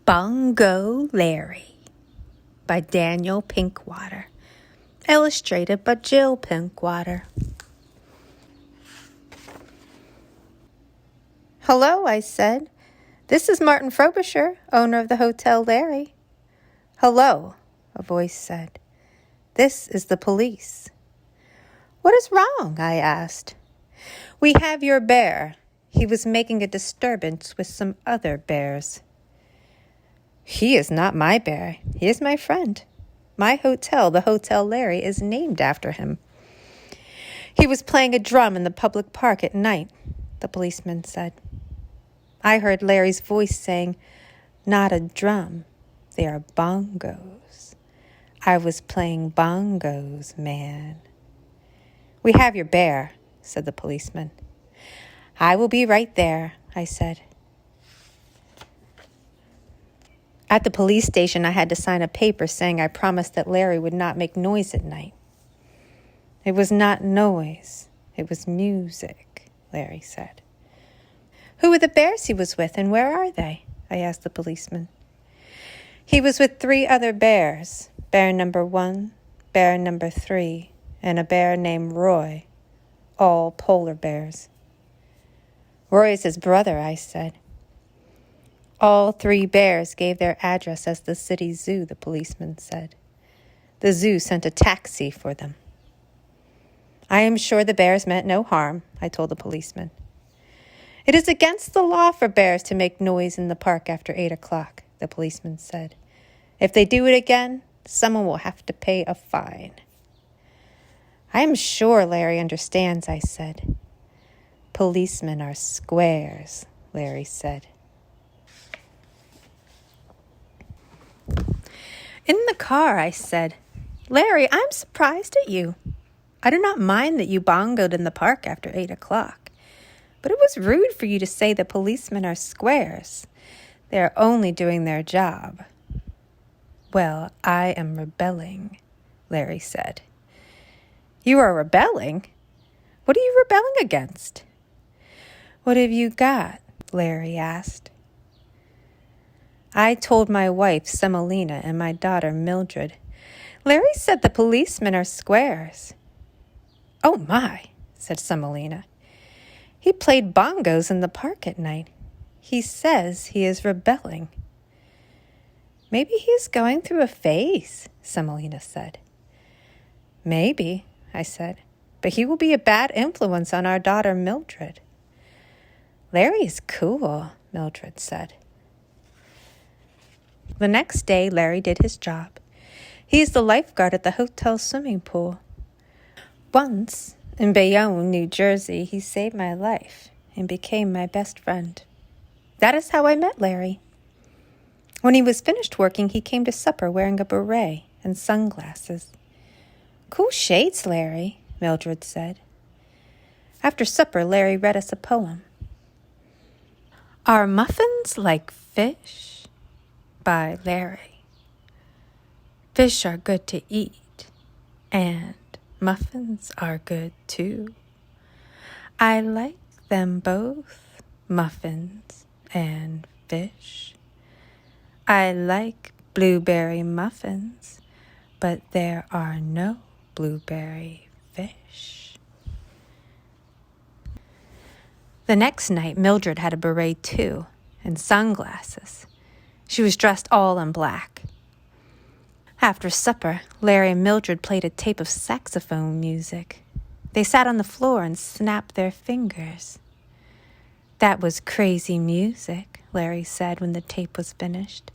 Bongo Larry by Daniel Pinkwater. Illustrated by Jill Pinkwater. "Hello," I said. "This is Martin Frobisher, owner of the Hotel Larry." "Hello," a voice said. "This is the police." "What is wrong?" I asked. "We have your bear. He was making a disturbance with some other bears." "He is not my bear. He is my friend. My hotel, the Hotel Larry, is named after him. He was playing a drum in the public park at night," the policeman said. I heard Larry's voice saying, "Not a drum. They are bongos. I was playing bongos, man." "We have your bear," said the policeman. "I will be right there," I said. At the police station, I had to sign a paper saying I promised that Larry would not make noise at night. "It was not noise. It was music," Larry said. "Who were the bears he was with, and where are they?" I asked the policeman. "He was with 3 other bears, bear number 1, bear number 3, and a bear named Roy, all polar bears." "Roy is his brother," I said. "All 3 bears gave their address as the city zoo," the policeman said. "The zoo sent a taxi for them." "I am sure the bears meant no harm," I told the policeman. "It is against the law for bears to make noise in the park after 8 o'clock, the policeman said. "If they do it again, someone will have to pay a fine." "I am sure Larry understands," I said. "Policemen are squares," Larry said. In the car, I said, "Larry, I'm surprised at you. I do not mind that you bongoed in the park after 8 o'clock, but it was rude for you to say that policemen are squares. They are only doing their job." "Well, I am rebelling," Larry said. "You are rebelling? What are you rebelling against?" "What have you got?" Larry asked. I told my wife, Semolina, and my daughter, Mildred. "Larry said the policemen are squares." "Oh, my," said Semolina. "He played bongos in the park at night. He says he is rebelling." "Maybe he is going through a phase," Semolina said. "Maybe," I said, "but he will be a bad influence on our daughter, Mildred." "Larry is cool," Mildred said. The next day, Larry did his job. He is the lifeguard at the hotel swimming pool. Once, in Bayonne, New Jersey, he saved my life and became my best friend. That is how I met Larry. When he was finished working, he came to supper wearing a beret and sunglasses. "Cool shades, Larry," Mildred said. After supper, Larry read us a poem. "Are muffins like fish?" by Larry. "Fish are good to eat, and muffins are good too. I like them both, muffins and fish. I like blueberry muffins, but there are no blueberry fish." The next night, Mildred had a beret too, and sunglasses. She was dressed all in black. After supper, Larry and Mildred played a tape of saxophone music. They sat on the floor and snapped their fingers. "That was crazy music," Larry said when the tape was finished.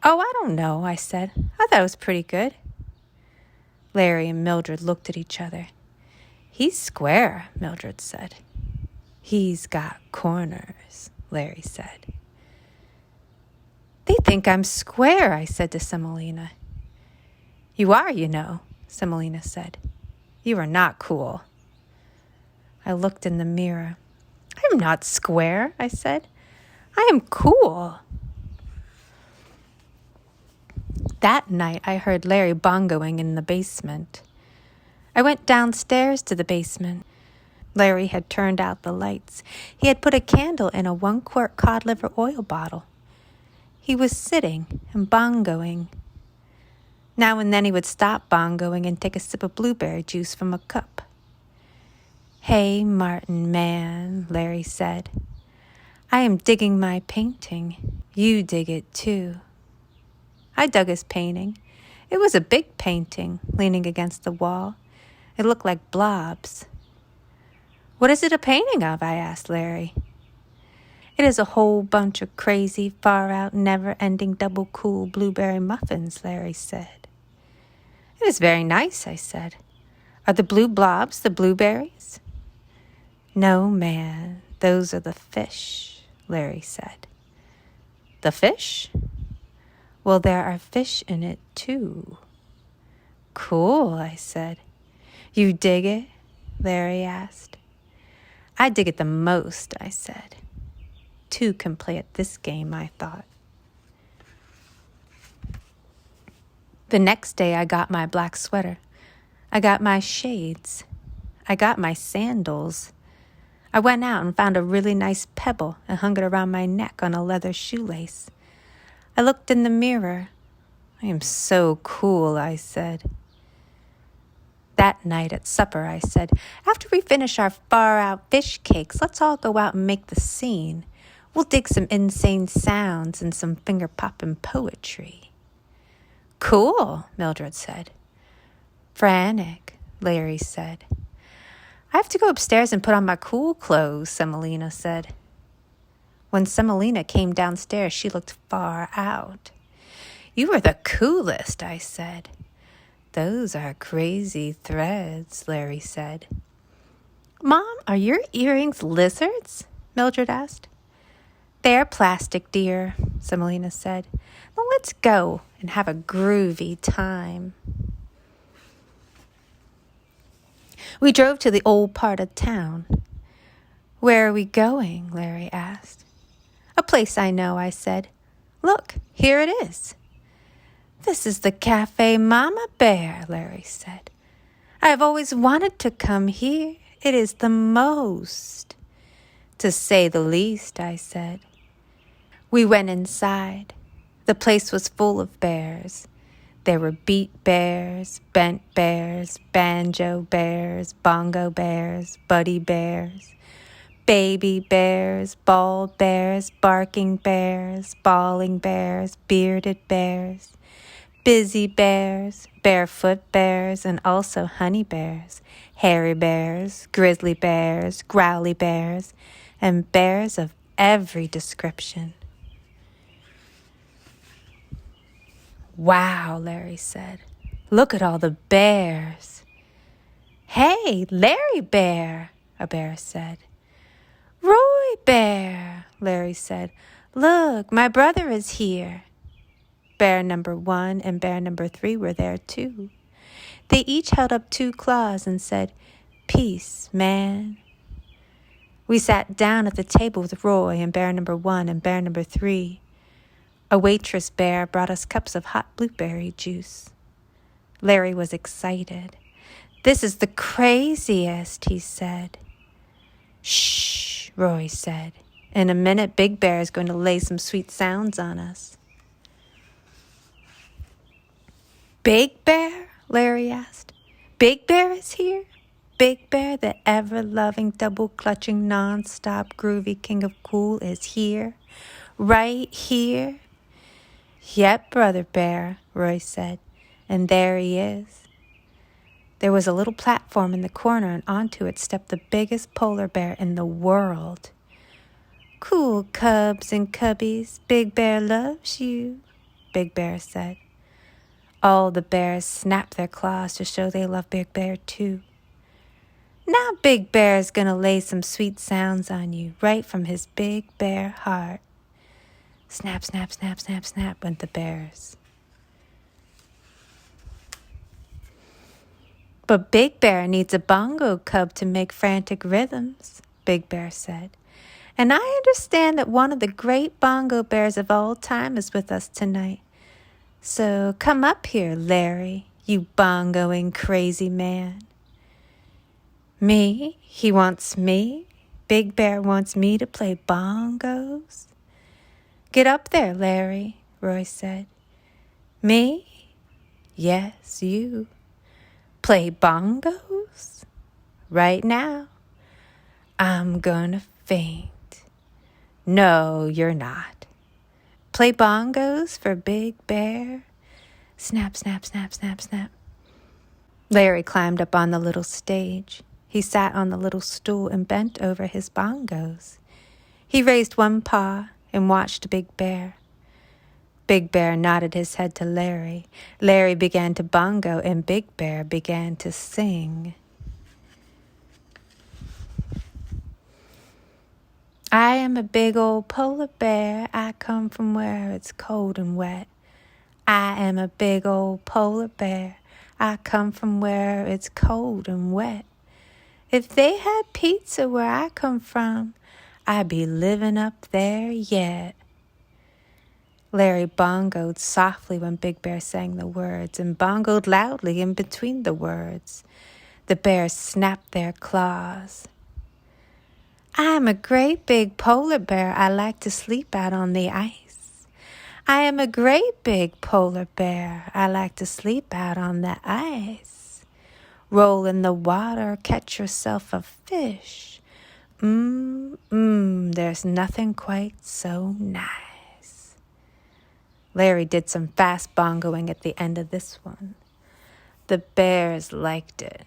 "Oh, I don't know," I said. "I thought it was pretty good." Larry and Mildred looked at each other. "He's square," Mildred said. "He's got corners," Larry said. "They think I'm square," I said to Semolina. "You are, you know," Semolina said. "You are not cool." I looked in the mirror. "I'm not square," I said. "I am cool." That night, I heard Larry bongoing in the basement. I went downstairs to the basement. Larry had turned out the lights. He had put a candle in a 1-quart cod liver oil bottle. He was sitting and bongoing. Now and then he would stop bongoing and take a sip of blueberry juice from a cup. "Hey, Martin man," Larry said. "I am digging my painting. You dig it too." I dug his painting. It was a big painting, leaning against the wall. It looked like blobs. "What is it a painting of?" I asked Larry. "It is a whole bunch of crazy, far-out, never-ending double cool blueberry muffins," Larry said. "It is very nice," I said. "Are the blue blobs the blueberries?" "No, man, those are the fish," Larry said. "The fish?" "Well, there are fish in it, too." "Cool," I said. "You dig it?" Larry asked. "I dig it the most," I said. Two can play at this game, I thought. The next day I got my black sweater. I got my shades. I got my sandals. I went out and found a really nice pebble and hung it around my neck on a leather shoelace. I looked in the mirror. "I am so cool," I said. That night at supper, I said, "After we finish our far-out fish cakes, let's all go out and make the scene. We'll dig some insane sounds and some finger-popping poetry." "Cool," Mildred said. "Frantic," Larry said. "I have to go upstairs and put on my cool clothes," Semolina said. When Semolina came downstairs, she looked far out. "You are the coolest," I said. "Those are crazy threads," Larry said. "Mom, are your earrings lizards?" Mildred asked. "They are plastic, dear," Semolina said. "Now let's go and have a groovy time." We drove to the old part of town. "Where are we going?" Larry asked. "A place I know," I said. "Look, here it is." "This is the Cafe Mama Bear," Larry said. "I have always wanted to come here. It is the most." "To say the least," I said. We went inside. The place was full of bears. There were beat bears, bent bears, banjo bears, bongo bears, buddy bears, baby bears, bald bears, barking bears, bawling bears, bearded bears, busy bears, barefoot bears, and also honey bears, hairy bears, grizzly bears, growly bears, and bears of every description. "Wow," Larry said. "Look at all the bears." "Hey, Larry Bear," a bear said. "Roy Bear," Larry said. "Look, my brother is here." Bear number 1 and bear number 3 were there too. They each held up 2 claws and said, "Peace, man." We sat down at the table with Roy and bear number 1 and bear number 3. A waitress bear brought us cups of hot blueberry juice. Larry was excited. "This is the craziest," he said. "Shh," Roy said. "In a minute, Big Bear is going to lay some sweet sounds on us." "Big Bear?" Larry asked. "Big Bear is here? Big Bear, the ever-loving, double-clutching, non-stop, groovy king of cool is here? Right here?" "Yep, Brother Bear," Roy said, "and there he is." There was a little platform in the corner, and onto it stepped the biggest polar bear in the world. "Cool cubs and cubbies, Big Bear loves you," Big Bear said. All the bears snapped their claws to show they love Big Bear too. "Now Big Bear is going to lay some sweet sounds on you, right from his big bear heart." Snap, snap, snap, snap, snap went the bears. "But Big Bear needs a bongo cub to make frantic rhythms," Big Bear said. "And I understand that one of the great bongo bears of all time is with us tonight. So come up here, Larry, you bongoing crazy man." "Me? He wants me? Big Bear wants me to play bongos?" Get up there, Larry, Roy said. Me? Yes, you. Play bongos? Right now? I'm gonna faint. No, you're not. Play bongos for Big Bear? Snap, snap, snap, snap, snap. Larry climbed up on the little stage. He sat on the little stool and bent over his bongos. He raised one paw and watched Big Bear. Big Bear nodded his head to Larry. Larry began to bongo and Big Bear began to sing. I am a big old polar bear. I come from where it's cold and wet. I am a big old polar bear. I come from where it's cold and wet. If they had pizza where I come from, I'd be living up there yet. Larry bongoed softly when Big Bear sang the words and bongoed loudly in between the words. The bears snapped their claws. I'm a great big polar bear. I like to sleep out on the ice. I am a great big polar bear. I like to sleep out on the ice. Roll in the water, catch yourself a fish. There's nothing quite so nice. Larry did some fast bongoing at the end of this one. The bears liked it.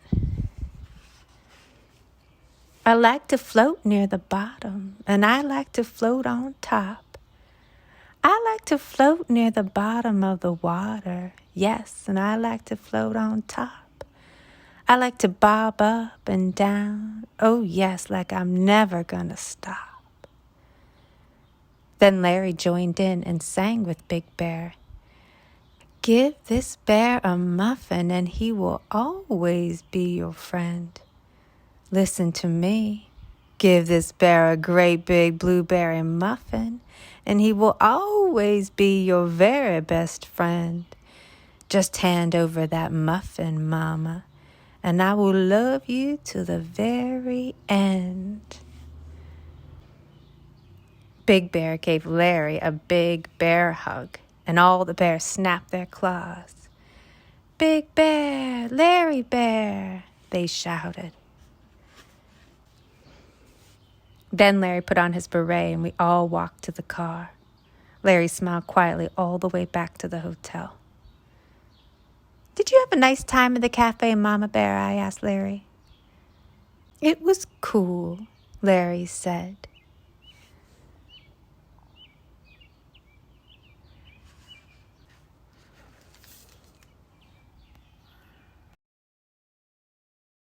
I like to float near the bottom, and I like to float on top. I like to float near the bottom of the water, yes, and I like to float on top. I like to bob up and down, oh yes, like I'm never gonna stop. Then Larry joined in and sang with Big Bear. Give this bear a muffin and he will always be your friend. Listen to me. Give this bear a great big blueberry muffin, and he will always be your very best friend. Just hand over that muffin, Mama, and I will love you to the very end. Big Bear gave Larry a big bear hug, and all the bears snapped their claws. Big Bear, Larry Bear, they shouted. Then Larry put on his beret and we all walked to the car. Larry smiled quietly all the way back to the hotel. Did you have a nice time at the cafe, Mama Bear? I asked Larry. It was cool, Larry said.